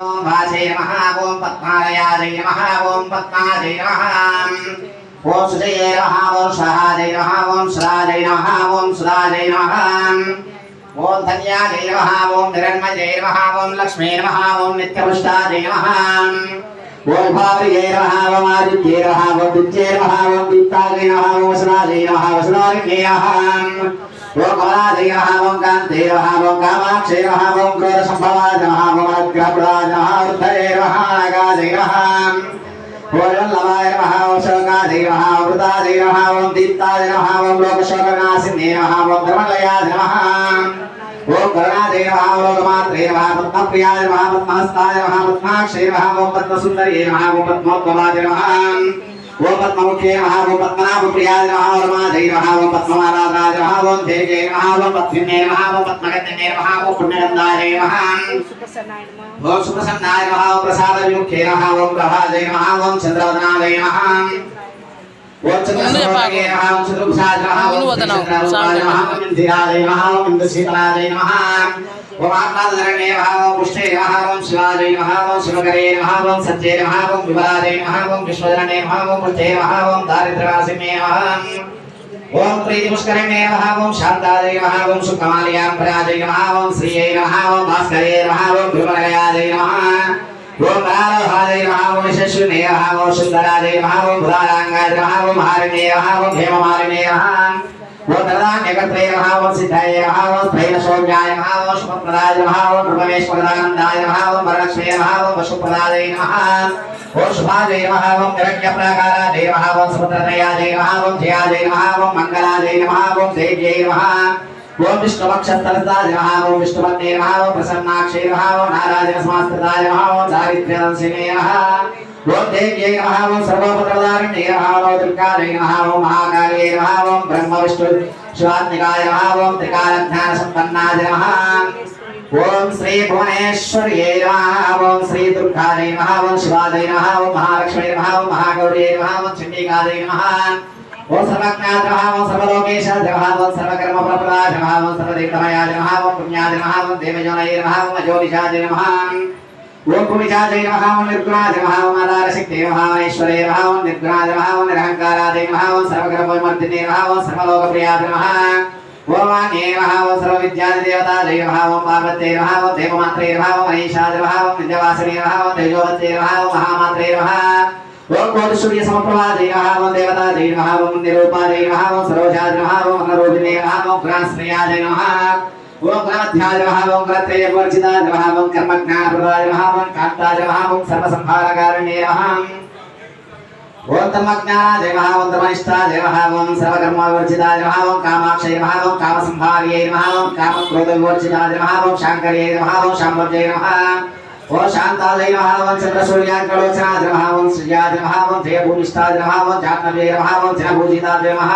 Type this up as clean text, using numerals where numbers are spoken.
ओम वाचे नमः ओम पद्मालयाय नमः ओम पद्मादे नमः ओम सुजये नमः ओम स्वाहादे नमः ओम सुरादे नमः ओम सुरादे नमः ओम धन्यादे नमः ओम हिरण्मये नमः ओम लक्ष्मी नमः ओम नित्यपुष्टादे नमः ओम भावये नमः ओम आदित्ये नमः ओम विद्ये नमः ओम दीप्तादे नमः ओम वसुरादे नमः वसुरार्के नमः ओम कमलादे नमः ओम कान्ते नमः ओम कामाक्षे नमः ओम क्रोधसम्भवाय नमः ओम अग्रपुराय नमः वृद्धये नमः नागादे नमः ओम वल्लभाय नमः ओम शोकादे नमः ओम वृतादे नमः ओम दीप्तादे नमः ओम लोकशोकनाशिने नमः ओम धर्मलयाय नमः ओम करुणादे नमः ओम लोकमात्रे नमः पद्मप्रियाय नमः पद्महस्ताय नमः पद्माक्षे नमः ओम पद्मसुन्दर्ये नमः ओम पद्मोद्भवाय नमः ओम पद्ममुखे नमः ओम पद्मनाभप्रियाय नमः ओम रमादे नमः ओम पद्ममालाधराय नमः ओम देवे नमः ओम पद्मिने नमः ओम पद्मगन्धने नमः ओम पुण्यगन्धाय नमः ओम सुप्रसन्नाय नमः ओम प्रसादविमुखे नमः ओम प्रभादे नमः ओम चन्द्रवदनाय नमः ओम चन्द्रसूर्ये नमः ओम चतुर्भुजाय नमः ओम चन्द्ररूपाय नमः ओम इंदिराय नमः ओम इंद्रशीतलाय नमः ओम आत्माधरणे नमः ओम पुष्टे नमः ओम शिवाय नमः ओम शिवकरे नमः ओम सत्ये नमः ओम विमलाय नमः ओम विश्वधरणे नमः ओम पुष्टे नमः ओम दारिद्र्यवासिने नमः ओम प्रीतिपुष्करिणे नमः ओम शान्ताय नमः ओम सुकमालयाम्बराय नमः ओम श्रीये नमः ओम भास्करे नमः ओम गुरुमलयाय नमः ओम राधाय नमः ओम यशस्विने नमः ओम सुन्दराय नमः ओम बुधारांगाय नमः ओम हारिणे नमः ओम हेममालिने नमः ओम तदान्यकर्त्रे नमः ओम सिद्धाय नमः ओम स्थैर्यसौम्याय नमः ओम शुभप्रदाय नमः ओम प्रभवेश्वरदानन्दाय नमः ओम वरलक्ष्मी नमः ओम वसुप्रदाय नमः ओम शुभाय नमः ओम हिरण्यप्राकाराय नमः ओम सुभद्रतयाय नमः ओम जयाय नमः ओम मङ्गलाय नमः ओम देव्यै नमः ओम विष्णुपक्षस्तरताय नमः ओम विष्णुपत्ने नमः ओम प्रसन्नाक्षे नमः ओम नारायणसमास्कृताय नमः ओम दारिद्र्यदंशिने नमः ओम देव्यै नमः ओम सर्वोपद्रवदारिण्ये नमः ओम दुर्गायै नमः ओम महाकाल्यै नमः ओम ब्रह्म विष्णु शिवात्मिकाय नमः ओम त्रिकालज्ञानसम्पन्नाय नमः ओम श्री भुवनेश्वर्यै नमः ओम श्री दुर्गायै नमः ओम शिवायै नमः ओम महालक्ष्मी नमः ओम महागौर्यै नमः ओम चण्डिकायै नमः ओम सर्वज्ञाय नमः ओम सर्वलोकेशाय नमः ओम सर्वकर्मफलप्रदाय नमः ओम सर्वदेवतमयाय नमः ओम पुण्याय नमः ओम देवयोनये नमः ओम अजोनिशाय नमः ओम पुनिशाय नमः ओम निर्गुणाय नमः ओम आधारशक्ते नमः ओम ऐश्वर्ये नमः ओम निर्गुणाय नमः ओम निरहंकाराय नमः ओम सर्वकर्मविमर्दिने नमः ओम सर्वलोकप्रियाय नमः ओम वाण्ये नमः ओम सर्वविद्यादिदेवताय नमः ओम पार्वत्यै नमः ओम देवमात्रे नमः ओम महेशाय नमः ओम विद्यावासिने नमः ओम तेजोवत्यै नमः ओम महामात्रे नमः ओम कोटिसूर्य समप्रभादे नमः ओम देवतादे नमः ओम निरूपादे नमः ओम सरोजाय नमः ओम अनरोधिने नमः ओम गुणाश्रयाय नमः ओम गणध्याय नमः ओम गणत्रयवर्जिताय नमः ओम कर्मज्ञानप्रदाय नमः ओम कान्ताय नमः ओम सर्वसंहारकारिणे नमः ओम धर्मज्ञानाय नमः ओम धर्मनिष्ठाय नमः ओम सर्वकर्मवर्जिताय नमः ओम कामाक्षय नमः ओम कामसंहार्यै नमः ओम कामक्रोधवर्जिताय नमः ओम शाङ्कर्यै नमः ओम शाम्भव्यै नमः ओम शान्ताय नमः ओम चन्द्रसूर्याङ्कलोचनाय नमः ओम श्रियाय नमः ओम जयभूमिष्ठाय नमः ओम जाह्नव्यै नमः ओम जनभूजिताय नमः